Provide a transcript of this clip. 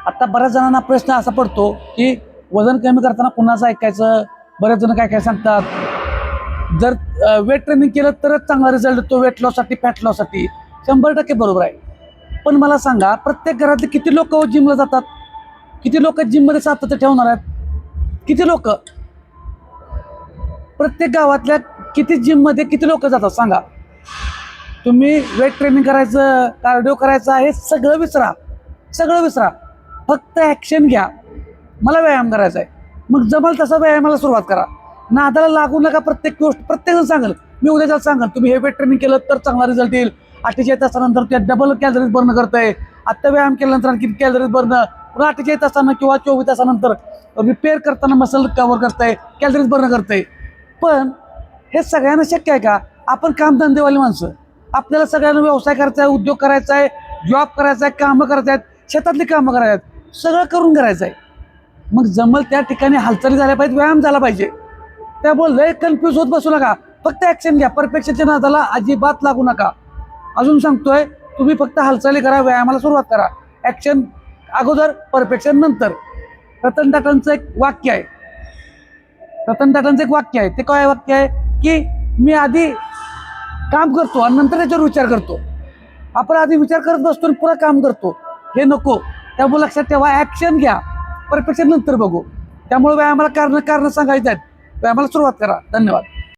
आता बऱ्याच जणांना प्रश्न असा पडतो की वजन कमी करताना कुणाचं ऐकायचं. बरेच जण काय काय सांगतात, जर वेट ट्रेनिंग केलं तरच चांगला रिझल्ट येतो वेट लॉससाठी, फॅट लॉससाठी. 100% बरोबर आहे. पण मला सांगा, प्रत्येक घरातले किती लोक जिमला जातात? किती लोक जिममध्ये सातत्य ठेवणार आहेत? किती लोक? प्रत्येक गावातल्या किती जिममध्ये किती लोक जातात सांगा? तुम्ही वेट ट्रेनिंग करायचं, कार्डिओ करायचं हे सगळं विसरा, सगळं विसरा. फक्त ॲक्शन घ्या. मला व्यायाम करायचा आहे, मग जमल तसा व्यायामाला सुरुवात करा. नादाला लागू नका. प्रत्येक गोष्ट प्रत्येकजण सांगेल, मी उद्या त्याला सांगेल तुम्ही हे वेट ट्रेनिंग केलं तर चांगला रिझल्ट येईल. 48 तासानंतर त्या डबल कॅलरीज बर्न करतंय. आत्ता व्यायाम केल्यानंतर आणखी कॅलरीज बर्न, पुन्हा 48 तासानं किंवा 24 तासानंतर रिपेअर करताना मसल कव्हर करतंय, कॅलरीज बर्न करतंय. पण हे सगळ्यांना शक्य आहे का? आपण कामधंदेवाली माणसं, आपल्याला सगळ्यांना व्यवसाय करायचा आहे, उद्योग करायचा आहे, जॉब करायचा आहे, कामं करायचं आहेत, शेतातली कामं करायची आहेत, सगळं करून करायचं आहे. मग जमल त्या ठिकाणी हालचाली झाल्या पाहिजे, व्यायाम झाला पाहिजे. त्यामुळे लय कन्फ्यूज होत बसू नका. फक्त ॲक्शन घ्या. परफेक्शनच्या नादाला अजिबात लागू नका. अजून सांगतोय, तुम्ही फक्त हालचाली करा, व्यायामाला सुरुवात करा. ॲक्शन अगोदर, परफेक्शन नंतर. रतन टाटांचं एक वाक्य आहे, ते काय वाक्य आहे की मी आधी काम करतो आणि नंतर त्याच्यावर विचार करतो. आपण आधी विचार करत बसतो आणि पुरा काम करतो, हे नको. त्यामुळे लक्षात ठेवा, ॲक्शन घ्या, परफेक्शन नंतर बघू. त्यामुळे व्यायामाला कारण सांगायचं आहेत. व्यायामाला सुरुवात करा. धन्यवाद.